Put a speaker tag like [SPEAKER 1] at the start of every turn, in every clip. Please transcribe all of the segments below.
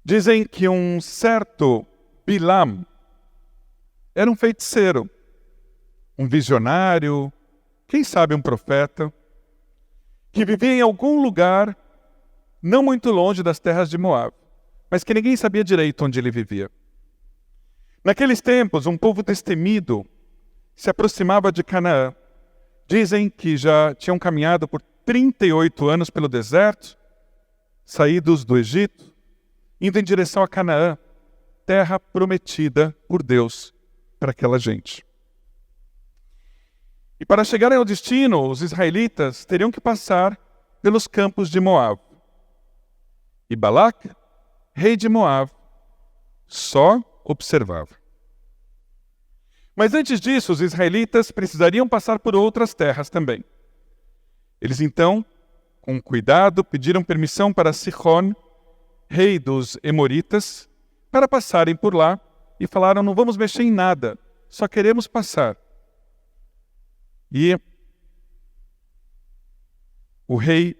[SPEAKER 1] Dizem que um certo Bilam era um feiticeiro, um visionário, quem sabe um profeta, que vivia em algum lugar não muito longe das terras de Moab, mas que ninguém sabia direito onde ele vivia. Naqueles tempos, um povo destemido se aproximava de Canaã. Dizem que já tinham caminhado por 38 anos pelo deserto, saídos do Egito, indo em direção a Canaã, terra prometida por Deus para aquela gente. E para chegarem ao destino, os israelitas teriam que passar pelos campos de Moab. E Balac, rei de Moab, só observava. Mas antes disso, os israelitas precisariam passar por outras terras também. Eles então, com cuidado, pediram permissão para Sihon, rei dos Emoritas, para passarem por lá e falaram: não vamos mexer em nada, só queremos passar. E o rei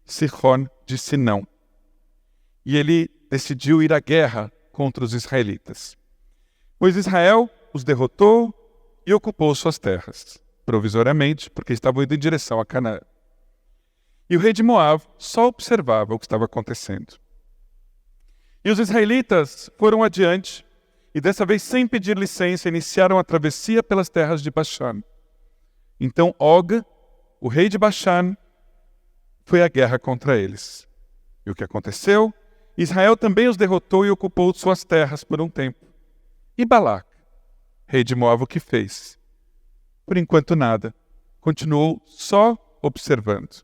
[SPEAKER 1] Sihon disse não. E ele decidiu ir à guerra contra os israelitas. Pois Israel os derrotou e ocupou suas terras, provisoriamente, porque estavam indo em direção a Canaã. E o rei de Moab só observava o que estava acontecendo. E os israelitas foram adiante, e dessa vez, sem pedir licença, iniciaram a travessia pelas terras de Baxan. Então Og, o rei de Baxan, foi à guerra contra eles. E o que aconteceu? Israel também os derrotou e ocupou suas terras por um tempo. E Balac, rei de Moab, o que fez? Por enquanto nada. Continuou só observando.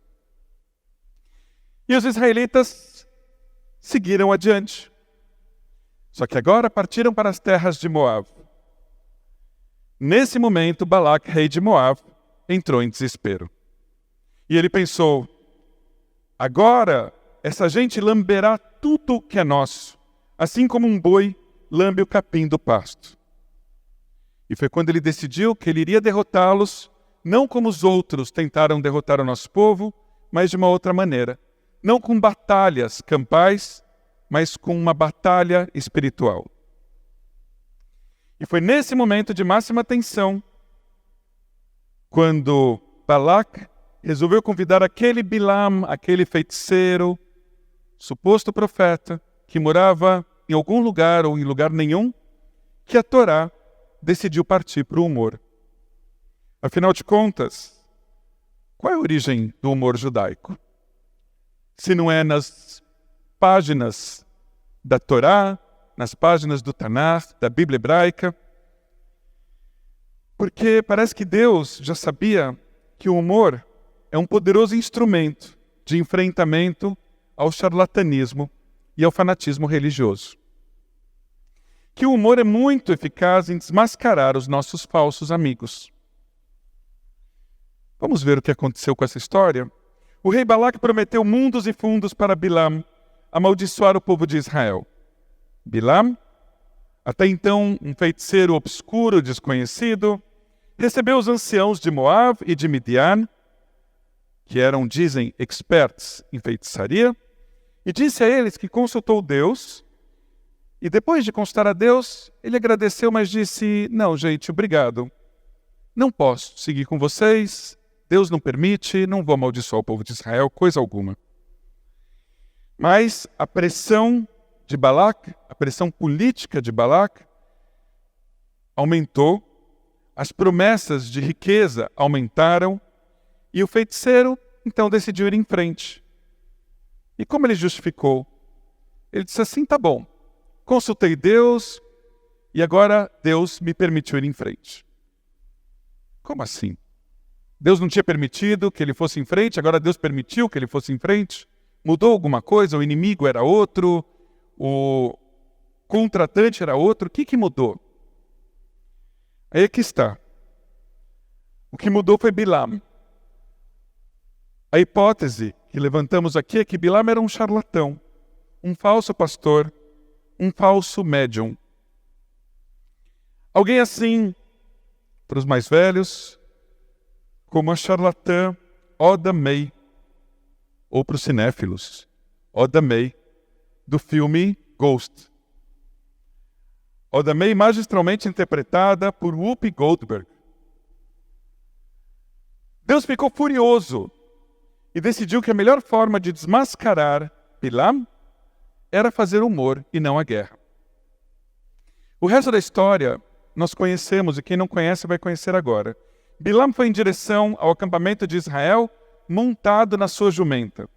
[SPEAKER 1] E os israelitas seguiram adiante. Só que agora partiram para as terras de Moab. Nesse momento, Balac, rei de Moab, entrou em desespero. E ele pensou: agora essa gente lamberá tudo que é nosso, assim como um boi lambe o capim do pasto. E foi quando ele decidiu que ele iria derrotá-los, não como os outros tentaram derrotar o nosso povo, mas de uma outra maneira. Não com batalhas campais, mas com uma batalha espiritual. E foi nesse momento de máxima tensão, quando Balac resolveu convidar aquele Bilam, aquele feiticeiro, suposto profeta, que morava em algum lugar ou em lugar nenhum, que a Torá decidiu partir para o humor. Afinal de contas, qual é a origem do humor judaico? Se não é nas páginas da Torá, nas páginas do Tanakh, da Bíblia hebraica? Porque parece que Deus já sabia que o humor é um poderoso instrumento de enfrentamento ao charlatanismo e ao fanatismo religioso. Que o humor é muito eficaz em desmascarar os nossos falsos amigos. Vamos ver o que aconteceu com essa história? O rei Balac prometeu mundos e fundos para Bilam amaldiçoar o povo de Israel. Bilam, até então um feiticeiro obscuro, desconhecido, recebeu os anciãos de Moab e de Midian, que eram, dizem, experts em feitiçaria, e disse a eles que consultou Deus, e depois de consultar a Deus, ele agradeceu, mas disse: não, gente, obrigado. Não posso seguir com vocês, Deus não permite, não vou amaldiçoar o povo de Israel, coisa alguma. Mas a pressão de Balac, a pressão política de Balac, aumentou, as promessas de riqueza aumentaram, e o feiticeiro, então, decidiu ir em frente. E como ele justificou? Ele disse assim: tá bom, consultei Deus, e agora Deus me permitiu ir em frente. Como assim? Deus não tinha permitido que ele fosse em frente, agora Deus permitiu que ele fosse em frente? Mudou alguma coisa? O inimigo era outro? O contratante era outro? O que mudou? Aí é que está. O que mudou foi Bilam. A hipótese que levantamos aqui é que Bilam era um charlatão, um falso pastor, um falso médium. Alguém assim, para os mais velhos, como a charlatã Oda May, ou para os cinéfilos, Oda May, do filme Ghost. Oda Mae, magistralmente interpretada por Whoopi Goldberg. Deus ficou furioso e decidiu que a melhor forma de desmascarar Bilam era fazer humor e não a guerra. O resto da história nós conhecemos, e quem não conhece vai conhecer agora. Bilam foi em direção ao acampamento de Israel montado na sua jumenta.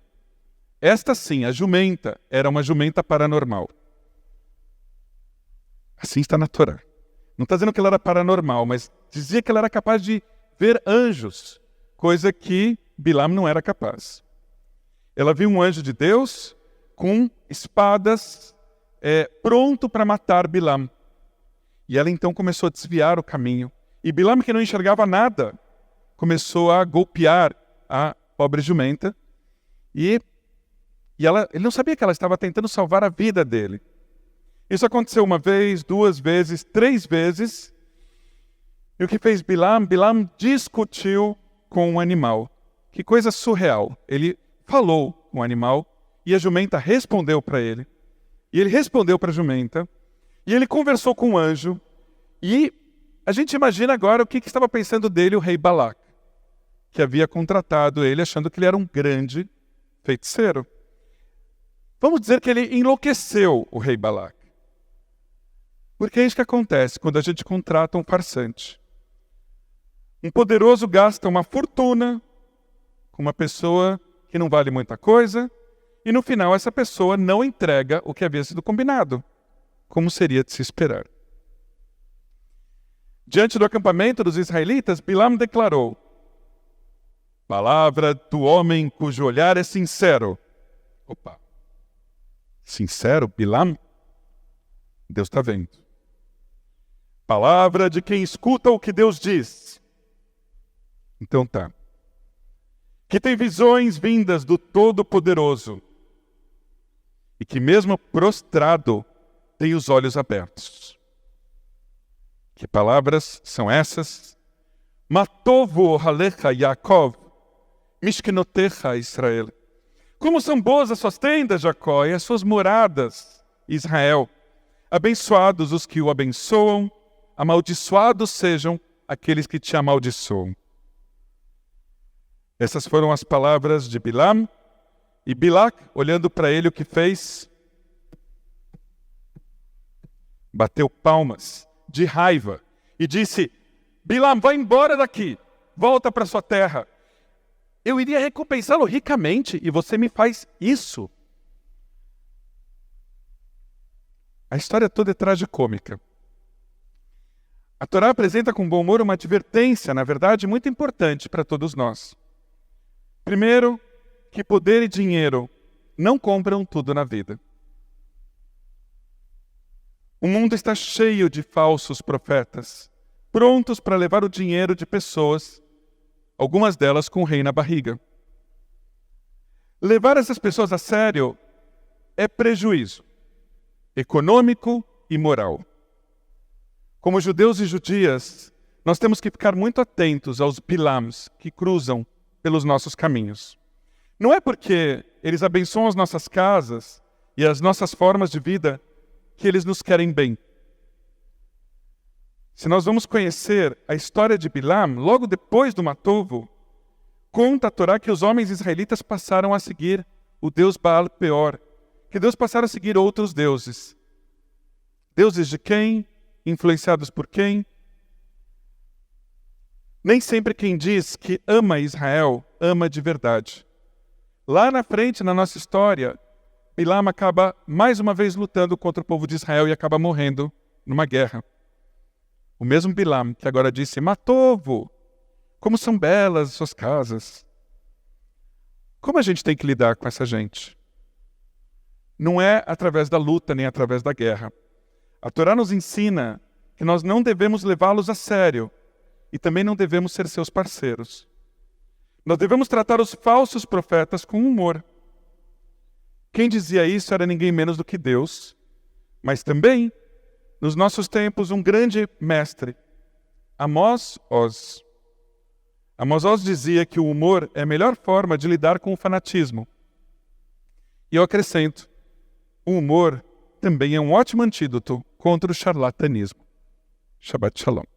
[SPEAKER 1] Esta sim, a jumenta, era uma jumenta paranormal. Assim está na Torá. Não está dizendo que ela era paranormal, mas dizia que ela era capaz de ver anjos, coisa que Bilam não era capaz. Ela viu um anjo de Deus com espadas pronto para matar Bilam. E ela então começou a desviar o caminho. E Bilam, que não enxergava nada, começou a golpear a pobre jumenta. E ele não sabia que ela estava tentando salvar a vida dele. Isso aconteceu uma vez, 2 vezes, 3 vezes. E o que fez Bilam? Bilam discutiu com um animal. Que coisa surreal. Ele falou com o animal e a jumenta respondeu para ele. E ele respondeu para a jumenta. E ele conversou com o anjo. E a gente imagina agora o que estava pensando dele o rei Balac, que havia contratado ele achando que ele era um grande feiticeiro. Vamos dizer que ele enlouqueceu o rei Balac. Porque é isso que acontece quando a gente contrata um farsante. Um poderoso gasta uma fortuna com uma pessoa que não vale muita coisa, e no final essa pessoa não entrega o que havia sido combinado, como seria de se esperar. Diante do acampamento dos israelitas, Bilam declarou: palavra do homem cujo olhar é sincero. Opa! Sincero, Bilam? Deus está vendo. Palavra de quem escuta o que Deus diz. Então tá. Que tem visões vindas do Todo-Poderoso e que mesmo prostrado tem os olhos abertos. Que palavras são essas? Matovo halecha Yaakov, mishkenotecha Israel. Como são boas as suas tendas, Jacó, e as suas moradas, Israel. Abençoados os que o abençoam, amaldiçoados sejam aqueles que te amaldiçoam. Essas foram as palavras de Bilam. E Bilac, olhando para ele, o que fez? Bateu palmas de raiva e disse: Bilam, vai embora daqui, volta para sua terra. Eu iria recompensá-lo ricamente e você me faz isso. A história toda é tragicômica. A Torá apresenta com bom humor uma advertência, na verdade, muito importante para todos nós. Primeiro, que poder e dinheiro não compram tudo na vida. O mundo está cheio de falsos profetas, prontos para levar o dinheiro de pessoas, algumas delas com o rei na barriga. Levar essas pessoas a sério é prejuízo econômico e moral. Como judeus e judias, nós temos que ficar muito atentos aos Bilams que cruzam pelos nossos caminhos. Não é porque eles abençoam as nossas casas e as nossas formas de vida que eles nos querem bem. Se nós vamos conhecer a história de Bilam, logo depois do Matovo, conta a Torá que os homens israelitas passaram a seguir o deus Baal Peor, que Deus passaram a seguir outros deuses. Deuses de quem? Influenciados por quem? Nem sempre quem diz que ama Israel, ama de verdade. Lá na frente, na nossa história, Bilam acaba mais uma vez lutando contra o povo de Israel e acaba morrendo numa guerra. O mesmo Bilam que agora disse: Matovo, como são belas suas casas. Como a gente tem que lidar com essa gente? Não é através da luta nem através da guerra. A Torá nos ensina que nós não devemos levá-los a sério e também não devemos ser seus parceiros. Nós devemos tratar os falsos profetas com humor. Quem dizia isso era ninguém menos do que Deus, mas também, nos nossos tempos, um grande mestre, Amos Oz. Amos Oz dizia que o humor é a melhor forma de lidar com o fanatismo. E eu acrescento, o humor também é um ótimo antídoto contra o charlatanismo. Shabbat Shalom.